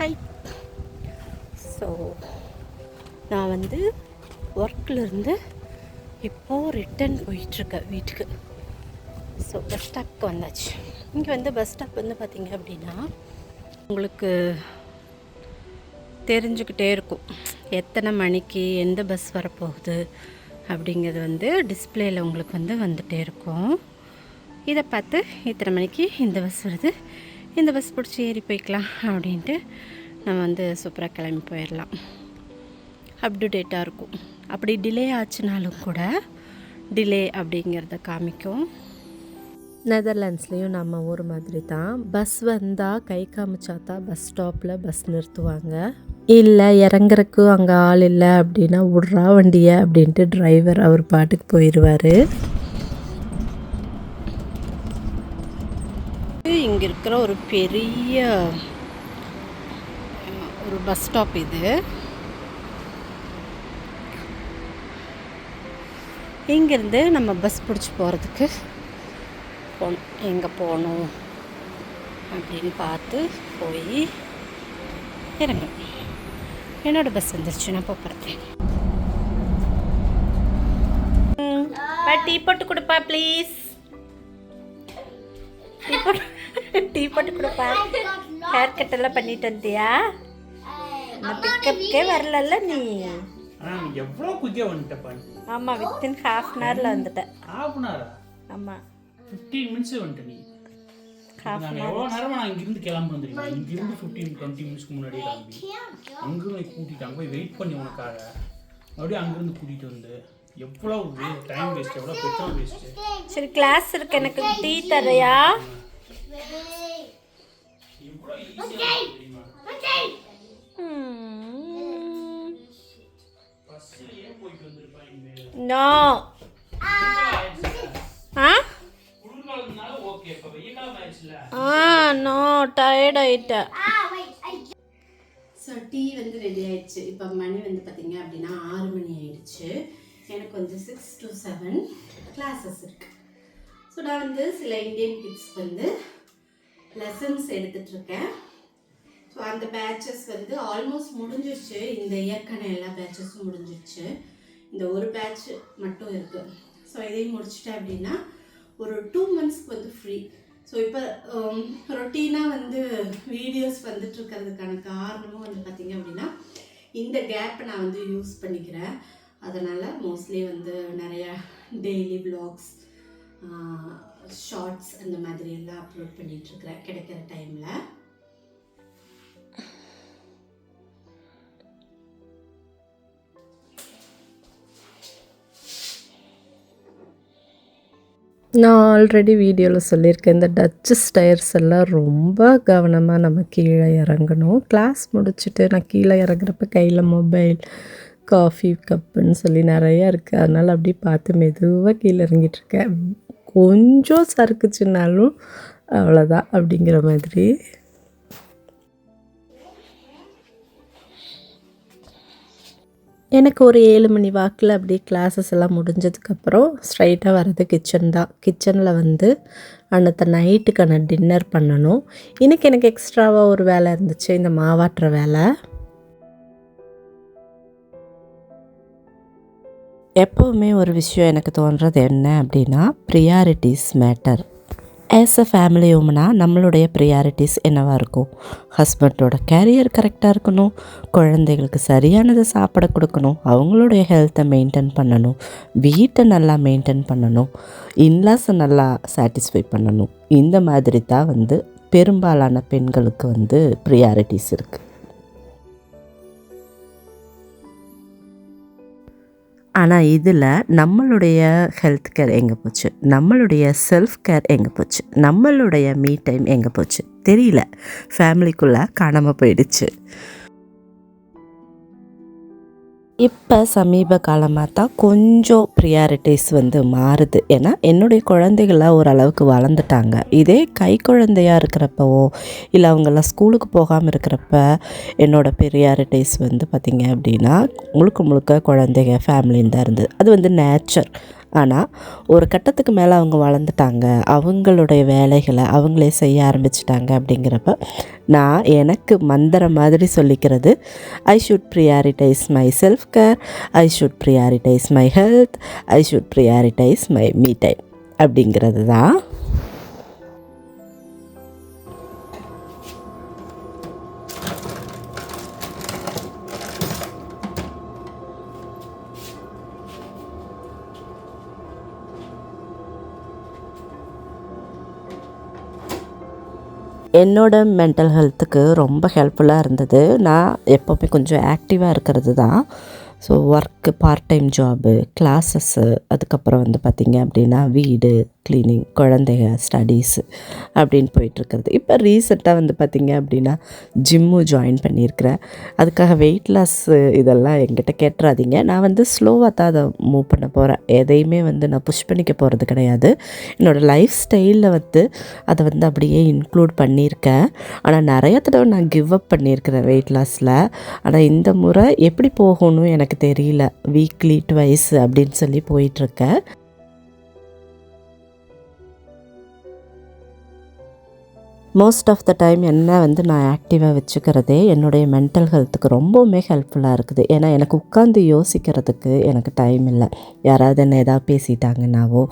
Hi. So நான் வந்து ஒர்க்கிலேருந்து இப்போது ரிட்டன் போயிட்டுருக்கேன் வீட்டுக்கு. ஸோ பஸ் ஸ்டாப்க்கு வந்தாச்சு. இங்கே வந்து பஸ் ஸ்டாப் வந்து பார்த்திங்க அப்படின்னா உங்களுக்கு தெரிஞ்சுக்கிட்டே இருக்கும் எத்தனை மணிக்கு எந்த பஸ் வரப்போகுது அப்படிங்கிறது வந்து டிஸ்பிளேயில் உங்களுக்கு வந்து வந்துகிட்டே இருக்கும். இதை பார்த்து இத்தனை மணிக்கு இந்த பஸ் வருது, இந்த பஸ் பிடிச்சி ஏறி போய்க்கலாம் அப்படின்ட்டு நம்ம வந்து சூப்பராக கிளம்பி போயிடலாம். அப் டு டேட்டாக இருக்கும். அப்படி டிலே ஆச்சுனாலும் கூட டிலே அப்படிங்கிறத காமிக்கும். நெதர்லாண்ட்ஸ்லேயும் நம்ம ஊர் மாதிரி தான். பஸ் வந்தால் கை காமிச்சா தான் பஸ் ஸ்டாப்பில் பஸ் நிறுத்துவாங்க. இல்லை இறங்குறக்கு அங்கே ஆள் இல்லை அப்படின்னா விட்றா வண்டியை அப்படின்ட்டு டிரைவர் அவர் பாட்டுக்கு போயிடுவார். இங்கே இருக்கிற ஒரு பெரிய ஒரு பஸ் ஸ்டாப் இது. இங்கேருந்து நம்ம பஸ் பிடிச்சி போகிறதுக்கு போகணும். எங்கே போகணும் அப்படின்னு பார்த்து போய் இறங்கணும். என்னோடய பஸ் வந்துருச்சு, நான் போகிறேன். டீ போட்டு கொடுப்பா ப்ளீஸ். டீ போட்டு கொடுப்பா. ஹேர் கட் எல்லாம் பண்ணிட்டு வந்தியா? நான் பிக்கப்புக்கே வரல நீ. எவ்வளோ குயிக்காக வந்துட்டப்பா? ஆமாம், வித்தின் ஹாஃப் அன் ஹவரில் வந்துட்டேன். ஹாஃப் அன் ஹவரா? ஆமாம், 15 மினிட்ஸ் வந்துட்டு நீ. ஹாஃப் அன் எவ்வளோ நேரமாக நான் இங்கேருந்து கிளம்புறேன் தெரியுமா? இங்கேருந்து 15-20 மினிட்ஸ்க்கு முன்னாடி கிளம்பி அங்கேருந்து கூட்டிகிட்டு அங்கே போய் வெயிட் பண்ணி உனக்காக மறுபடியும் அங்கேருந்து கூட்டிகிட்டு வந்து எவ்வளோ டைம் வேஸ்ட், எவ்வளோ பெட்ரோல் வேஸ்ட்டு. சரி, கிளாஸ் இருக்கு, எனக்கு டீ தரையா? எவ்வளோ ஈஸியாக தெரியுமா? பஸ்ஸிலேயே போயிட்டு வந்துருப்பாங்க. நோ. குளிர்காலத்தினால ஓகே, இப்போ வெயில் காலம் ஆயிடுச்சுல. நோ, டயர்ட் ஆயிட்டேன். ஸோ டீ வந்து ரெடி ஆயிடுச்சு. இப்போ மணி வந்து பார்த்திங்க அப்படின்னா 6 மணி ஆயிடுச்சு. எனக்கு வந்து 6 to 7 கிளாஸஸ் இருக்குது. ஸோ நான் வந்து சில இந்தியன் கிட்ஸ்க்கு வந்து லெசன்ஸ் எடுத்துகிட்ருக்கேன். ஸோ அந்த பேட்சஸ் வந்து ஆல்மோஸ்ட் முடிஞ்சிடுச்சு. இந்த இயற்கான எல்லா பேட்சஸும் முடிஞ்சிடுச்சு. இந்த ஒரு பேட்ச் மட்டும் இருக்குது. ஸோ இதையும் முடிச்சிட்டேன் அப்படின்னா ஒரு 2 monthsக்கு வந்து ஃப்ரீ. ஸோ இப்போ ரொட்டீனாக வந்து வீடியோஸ் வந்துட்டுருக்கிறதுக்கான காரணமும் வந்து பார்த்திங்க அப்படின்னா இந்த கேப்பை நான் வந்து யூஸ் பண்ணிக்கிறேன். அதனால் மோஸ்ட்லி வந்து நிறையா டெய்லி வ்ளாக்ஸ், ஷார்ட்ஸ் அந்த மாதிரி எல்லாம் அப்லோட் பண்ணிகிட்ருக்கிறேன் கிடைக்கிற டைமில். நான் ஆல்ரெடி வீடியோவில் சொல்லியிருக்கேன், இந்த டச்சு ஸ்டயர்ஸ் எல்லாம் ரொம்ப கவனமாக நம்ம கீழே இறங்கணும். கிளாஸ் முடிச்சுட்டு நான் கீழே இறங்குறப்ப கையில் மொபைல், காஃபி கப்புன்னு சொல்லி நிறையா இருக்குது. அதனால் அப்படி பார்த்து மெதுவாக கீழே இறங்கிட்டுருக்கேன். கொஞ்சம் சறுக்குச்சுனாலும் அவ்வளோதான் அப்படிங்கிற மாதிரி. எனக்கு ஒரு 7 மணி வாக்கில் அப்படியே கிளாஸஸ் எல்லாம் முடிஞ்சதுக்கப்புறம் ஸ்ட்ரைட்டாக வர்றது கிச்சன் தான். கிச்சனில் வந்து அன்னத்தை நைட்டுக்கான டின்னர் பண்ணணும். இன்றைக்கி எனக்கு எக்ஸ்ட்ராவாக ஒரு வேலை இருந்துச்சு, இந்த மாவாட்டுற வேலை. எப்போவுமே ஒரு விஷயம் எனக்கு தோன்றது என்ன அப்படின்னா, priorities matter. As a family உமனாக நம்மளுடைய ப்ரியாரிட்டிஸ் என்னவாக இருக்கும்? ஹஸ்பண்டோட கேரியர் கரெக்டாக இருக்கணும், குழந்தைகளுக்கு சரியானதை சாப்பிட கொடுக்கணும், அவங்களுடைய ஹெல்த்தை மெயின்டைன் பண்ணணும், வீட்டை நல்லா மெயின்டைன் பண்ணணும், இன்லாஸை நல்லா சாட்டிஸ்ஃபை பண்ணணும். இந்த மாதிரி தான் வந்து பெரும்பாலான பெண்களுக்கு வந்து ப்ரியாரிட்டிஸ் இருக்குது. ஆனால் இதில் நம்மளுடைய ஹெல்த் கேர் எங்கே போச்சு? நம்மளுடைய செல்ஃப் கேர் எங்கே போச்சு? நம்மளுடைய மீ டைம் எங்கே போச்சு? தெரியல. ஃபேமிலிக்குள்ளே காணாமல் போயிடுச்சு. இப்போ சமீப காலமாக தான் கொஞ்சம் ப்ரியாரிட்டிஸ் வந்து மாறுது. ஏன்னா என்னுடைய குழந்தைகள்லாம் ஓரளவுக்கு வளர்ந்துட்டாங்க. இதே கை குழந்தையாக இருக்கிறப்பவோ இல்லை அவங்கெல்லாம் ஸ்கூலுக்கு போகாமல் இருக்கிறப்ப என்னோடய ப்ரியாரிட்டிஸ் வந்து பார்த்திங்க அப்படின்னா முழுக்க முழுக்க குழந்தைங்க ஃபேமிலின்னு தான் இருந்தது. அது வந்து நேச்சர், ஆனால் ஒரு கட்டத்துக்கு மேலே அவங்க வளர்ந்துட்டாங்க, அவங்களுடைய வேலைகளை அவங்களே செய்ய ஆரம்பிச்சிட்டாங்க. அப்படிங்கிறப்ப நான் எனக்கு மந்திரம் மாதிரி சொல்லிக்கிறது, I should prioritise my self care, I should prioritise my health, I should prioritise my me time அப்படிங்கிறது தான். என்னோடய மென்டல் ஹெல்த்துக்கு ரொம்ப ஹெல்ப்ஃபுல்லாக இருந்தது. நான் எப்போவுமே கொஞ்சம் ஆக்டிவாக இருக்கிறது தான். So work, part time job, classes, அதுக்கப்புறம் வந்து பார்த்திங்க அப்படின்னா வீடு க்ளீனிங், குழந்தைங்க, ஸ்டடீஸு அப்படின்னு போயிட்டுருக்கிறது. இப்போ ரீசெண்டாக வந்து பார்த்திங்க அப்படின்னா ஜிம்மு ஜாயின் பண்ணியிருக்கிறேன். அதுக்காக வெயிட் லாஸ் இதெல்லாம் என்கிட்ட கேட்டுறாதீங்க. நான் வந்து ஸ்லோவாக தான் அதை மூவ் பண்ண போகிறேன். எதையுமே வந்து நான் புஷ் பண்ணிக்க போகிறது கிடையாது. என்னோடய லைஃப் ஸ்டைலில் வந்து அதை வந்து அப்படியே இன்க்ளூட் பண்ணியிருக்கேன். ஆனால் நிறைய தடவை நான் கிவ் அப் பண்ணியிருக்கிறேன் வெயிட் லாஸில். ஆனால் இந்த முறை எப்படி போகணும் எனக்கு தெரியல. வீக்லி ட்வைஸ் அப்படின்னு சொல்லி போயிட்டுருக்கேன். மோஸ்ட் ஆஃப் த டைம் என்ன வந்து நான் ஆக்டிவாக வச்சுக்கிறதே என்னுடைய மென்டல் ஹெல்த்துக்கு ரொம்பவுமே ஹெல்ப்ஃபுல்லாக இருக்குது. ஏன்னா எனக்கு உட்காந்து யோசிக்கிறதுக்கு எனக்கு டைம் இல்லை. யாராவது என்ன எதாவது பேசிட்டாங்கன்னாவோ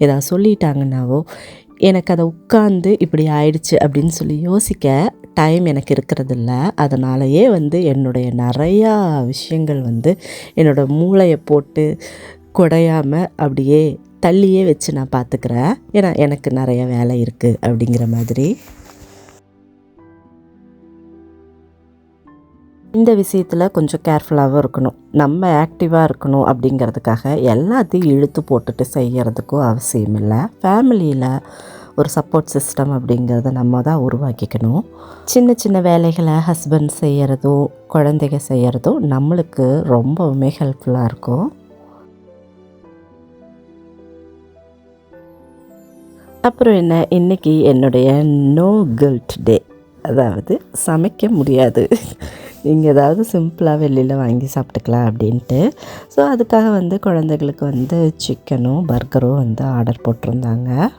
எதாவது சொல்லிட்டாங்கன்னாவோ எனக்கு அதை உட்காந்து இப்படி ஆயிடுச்சு அப்படின்னு சொல்லி யோசிக்க டைம் எனக்கு இருக்கிறதில்ல. அதனாலேயே வந்து என்னுடைய நிறையா விஷயங்கள் வந்து என்னோடய மூளையை போட்டு குடையாமல் அப்படியே தள்ளியே வச்சு நான் பார்த்துக்கிறேன். ஏன்னா எனக்கு நிறைய வேலை இருக்குது அப்படிங்கிற மாதிரி. இந்த விஷயத்தில் கொஞ்சம் கேர்ஃபுல்லாகவும் இருக்கணும். நம்ம ஆக்டிவாக இருக்கணும் அப்படிங்கிறதுக்காக எல்லாத்தையும் இழுத்து போட்டுட்டு செய்கிறதுக்கும் அவசியம் இல்லை. ஃபேமிலியில் ஒரு சப்போர்ட் சிஸ்டம் அப்படிங்கிறத நம்ம தான் உருவாக்கிக்கணும். சின்ன சின்ன வேலைகளை ஹஸ்பண்ட் செய்கிறதும் குழந்தைங்க செய்கிறதும் நம்மளுக்கு ரொம்பவுமே ஹெல்ப்ஃபுல்லாக இருக்கும். அப்புறம் என்ன, இன்றைக்கி என்னுடைய நோ கில்ட் டே. அதாவது சமைக்க முடியாது, நீங்கள் ஏதாவது சிம்பிளாக வெளியில் வாங்கி சாப்பிட்டுக்கலாம் அப்படின்ட்டு. ஸோ அதுக்காக வந்து குழந்தைகளுக்கு வந்து சிக்கனும் பர்கரும் வந்து ஆர்டர் போட்டிருந்தாங்க.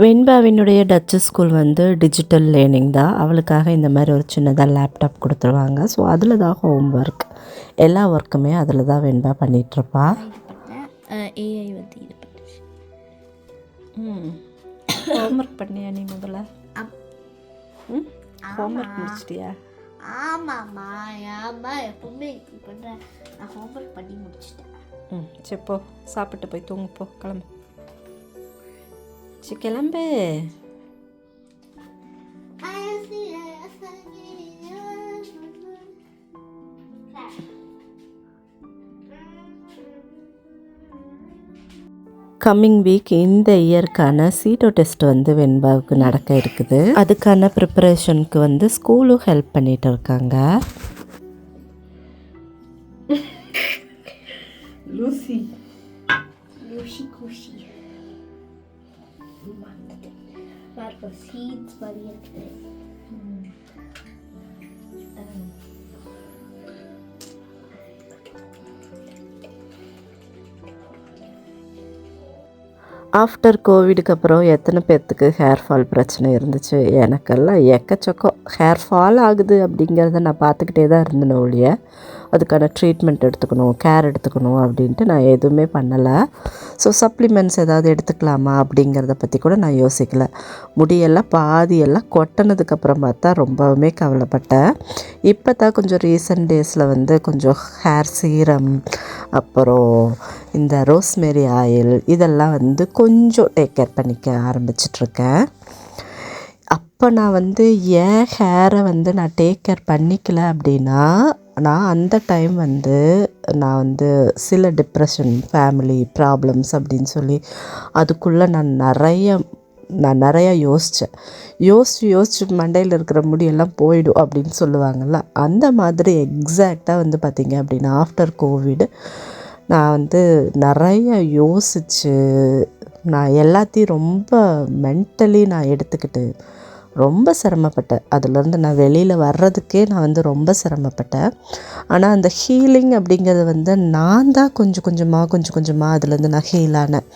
வெண்பாவினுடைய டச்சு ஸ்கூல் வந்து டிஜிட்டல் லேர்னிங் தான். அவளுக்காக இந்த மாதிரி ஒரு சின்னதாக லேப்டாப் கொடுத்துருவாங்க. ஸோ அதில் தான் ஹோம் ஒர்க், எல்லா ஒர்க்குமே அதில் தான் வெண்பா பண்ணிகிட்ருப்பா. ஏஐ வந்து இது பண்ணுச்சு. ஹோம்ஒர்க் பண்ணியா நீ முதல்ல? ஹோம்ஒர்க் முடிச்சிட்டியா? ஆமாம்மா, ஏம்மா எப்பவுமே இப்படி பண்ணுறேன். நான் ஹோம்ஒர்க் பண்ணி முடிச்சிட்டேன். சரி போ, சாப்பிட்டு போய் தூங்கு போ, கிளம்பு. கிளம்பு. கம்மிங் வீக் இந்த இயர்க்கான சீட்டோ டெஸ்ட் வந்து வெண்பாவுக்கு நடக்க இருக்குது. அதுக்கான ப்ரிப்பரேஷனுக்கு வந்து ஸ்கூலும் ஹெல்ப் பண்ணிகிட்டு இருக்காங்க. லூசி லூசி கூசி சீட்ஸ் மாதிரி இருக்குது. ஆஃப்டர் கோவிடுக்கு அப்புறம் எத்தனை பேர்த்துக்கு ஹேர் ஃபால் பிரச்சனை இருந்துச்சு? எனக்கெல்லாம் எக்கச்சக்கம் ஹேர் ஃபால் ஆகுது அப்படிங்கிறத நான் பார்த்துக்கிட்டே தான் இருந்தேன் ஒழிய அதுக்கான ட்ரீட்மெண்ட் எடுத்துக்கணும், கேர் எடுத்துக்கணும் அப்படின்ட்டு நான் எதுவுமே பண்ணலை. ஸோ சப்ளிமெண்ட்ஸ் ஏதாவது எடுத்துக்கலாமா அப்படிங்கிறத பற்றி கூட நான் யோசிக்கலை. முடியெல்லாம் பாதியெல்லாம் கொட்டினதுக்கப்புறம் பார்த்தா ரொம்பவுமே கவலைப்பட்டேன். இப்போ தான் கொஞ்சம் ரீசெண்ட் டேஸில் வந்து கொஞ்சம் ஹேர் சீரம், அப்புறம் இந்த ரோஸ்மெரி ஆயில் இதெல்லாம் வந்து கொஞ்சம் டேக் கேர் பண்ணிக்க ஆரம்பிச்சிட்ருக்கேன். அப்போ நான் வந்து ஏன் ஹேரை வந்து நான் டேக் கேர் பண்ணிக்கல அப்படின்னா, நான் அந்த டைம் வந்து நான் வந்து சில டிப்ரெஷன், ஃபேமிலி ப்ராப்ளம்ஸ் அப்படின்னு சொல்லி அதுக்குள்ளே நான் நிறைய நான் நிறையா யோசித்து மண்டையில் இருக்கிற முடியெல்லாம் போயிடும் அப்படின்னு சொல்லுவாங்கள்ல, அந்த மாதிரி எக்ஸாக்டாக வந்து பார்த்திங்க அப்படின்னா ஆஃப்டர் கோவிட் நான் வந்து நிறைய யோசித்து நான் எல்லாத்தையும் ரொம்ப மென்டலி நான் எடுத்துக்கிட்டு ரொம்ப சிரமப்பட்டேன். அதுலேருந்து நான் வெளியில் வர்றதுக்கே நான் வந்து ரொம்ப சிரமப்பட்டேன். ஆனால் அந்த ஹீலிங் அப்படிங்கிறது வந்து நான் தான் கொஞ்சம் கொஞ்சமாக அதுலேருந்து நான் ஹீல் ஆனேன்.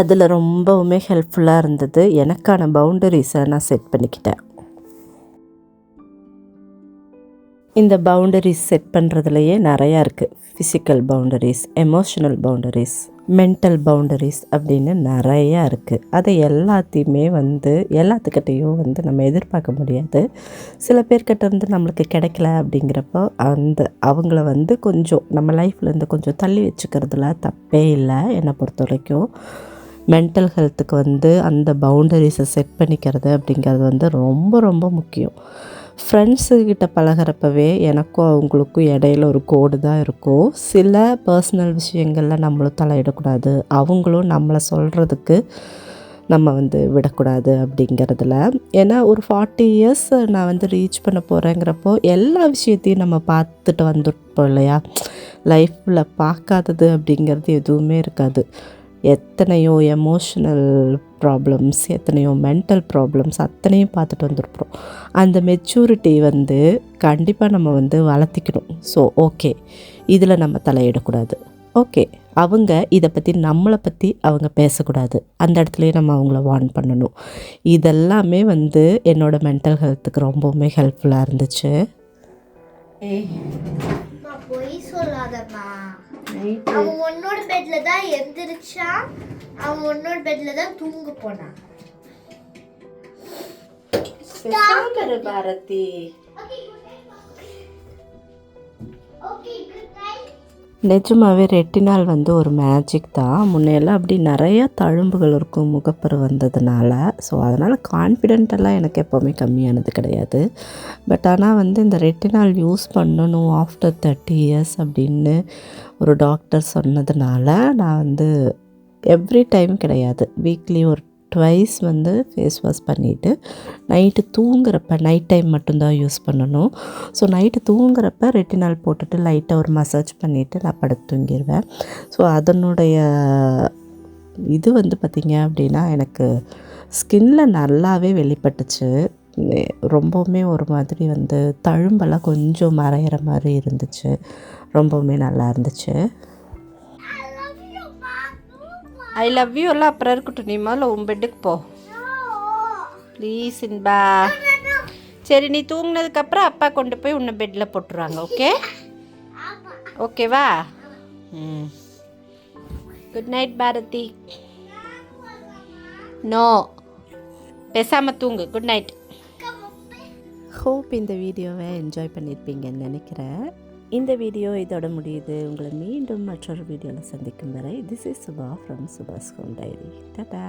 அதில் ரொம்பவுமே ஹெல்ப்ஃபுல்லாக இருந்தது. எனக்கான பவுண்டரிஸை நான் செட் பண்ணிக்கிட்டேன். இந்த பவுண்டரிஸ் செட் பண்ணுறதுலையே நிறையா இருக்குது. Physical boundaries, emotional boundaries, mental boundaries அப்படின்னு நிறையா இருக்குது. அதை எல்லாத்தையுமே வந்து எல்லாத்துக்கிட்டேயும் வந்து நம்ம எதிர்பார்க்க முடியாது. சில பேர்கிட்ட இருந்து நம்மளுக்கு கிடைக்கல அப்படிங்கிறப்போ அவங்கள வந்து கொஞ்சம் நம்ம லைஃப்லேருந்து கொஞ்சம் தள்ளி வச்சுக்கிறதுல தப்பே இல்லை. என்னை பொறுத்த வரைக்கும் மென்டல் ஹெல்த்துக்கு வந்து அந்த பவுண்டரிஸை செட் பண்ணிக்கிறது அப்படிங்கிறது வந்து ரொம்ப ரொம்ப முக்கியம். ஃப்ரெண்ட்ஸுக்கிட்ட பழகிறப்பவே எனக்கும் அவங்களுக்கும் இடையில ஒரு கோடு தான் இருக்கும். சில பர்சனல் விஷயங்களில் நம்மளும் தலையிடக்கூடாது, அவங்களும் நம்மளை சொல்கிறதுக்கு நம்ம வந்து விடக்கூடாது அப்படிங்கிறதுல. ஏன்னா ஒரு 40 இயர்ஸ் நான் வந்து ரீச் பண்ண போகிறேங்கிறப்போ எல்லா விஷயத்தையும் நம்ம பார்த்துட்டு வந்துருப்போம் இல்லையா. லைஃப்பில் பார்க்காதது அப்படிங்கிறது எதுவுமே இருக்காது. எத்தனையோ எமோஷ்னல் ப்ராப்ளம்ஸ், எத்தனையோ மென்டல் ப்ராப்ளம்ஸ் அத்தனையும் பார்த்துட்டு வந்திருப்போம். அந்த மெச்சூரிட்டி வந்து கண்டிப்பாக நம்ம வந்து வளர்த்திக்கணும். ஸோ ஓகே, இதில் நம்ம தலையிடக்கூடாது. ஓகே, அவங்க இதை பற்றி நம்மளை பற்றி அவங்க பேசக்கூடாது. அந்த இடத்துலையே நம்ம அவங்கள வார்ன் பண்ணணும். இதெல்லாமே வந்து என்னோடய மென்டல் ஹெல்த்துக்கு ரொம்பவுமே ஹெல்ப்ஃபுல்லாக இருந்துச்சு. பொய் சொல்லாதம்மா. அவன் உன்னோட பெட்ல தான் எந்திரிச்சா, அவன் உன்னோட பெட்ல தான் தூங்க போனான். பாரதி நிஜமாகவே ரெட்டினால் வந்து ஒரு மேஜிக் தான். முன்னையெல்லாம் அப்படி நிறையா தழும்புகள் இருக்கும் முகப்பரு வந்ததுனால. ஸோ அதனால் கான்ஃபிடென்ட்டெல்லாம் எனக்கு எப்போவுமே கம்மியானது கிடையாது. பட் ஆனால் வந்து இந்த ரெட்டினால் யூஸ் பண்ணணும் ஆஃப்டர் 30 இயர்ஸ் அப்படின்னு ஒரு டாக்டர் சொன்னதுனால நான் வந்து எவ்ரி டைம் கிடையாது, வீக்லி ஒரு ட்வைஸ் வந்து ஃபேஸ் வாஷ் பண்ணிவிட்டு நைட்டு தூங்குறப்ப நைட் டைம் மட்டும்தான் யூஸ் பண்ணணும். ஸோ நைட்டு தூங்குறப்ப ரெட்டினால் போட்டுட்டு லைட்டாக ஒரு மசாஜ் பண்ணிவிட்டு நான் படுத்து தூங்கிடுவேன். ஸோ அதனுடைய இது வந்து பார்த்திங்க அப்படின்னா எனக்கு ஸ்கின்னில் நல்லாவே வெளிப்பட்டுச்சு. ரொம்பவுமே ஒரு மாதிரி வந்து தழும்பெல்லாம் கொஞ்சம் மறையிற மாதிரி இருந்துச்சு. ரொம்பவுமே நல்லா இருந்துச்சு. ஐ லவ் யூ எல்லாம் அப்புறம் இருக்கட்டும், நீ முதல்ல உன் பெட்டுக்கு போ ப்ளீஸ் இன்பா. சரி, நீ தூங்கினதுக்கப்புறம் அப்பா கொண்டு போய் உன்னை பெட்டில் போட்டுருவாங்க. ஓகே ஓகேவா? Good night Bharathi. நோ, பேசாமல் தூங்கு. Good night. ஹோப் இந்த வீடியோவை என்ஜாய் பண்ணியிருப்பீங்கன்னு நினைக்கிறேன். இந்த வீடியோ இதோட முடியுது. உங்களை மீண்டும் மற்றொரு வீடியோவில் சந்திக்கும் வரை திஸ் இஸ் சுபா ஃப்ரம் சுபாஸ் ஹோம் டைரி. டாடா.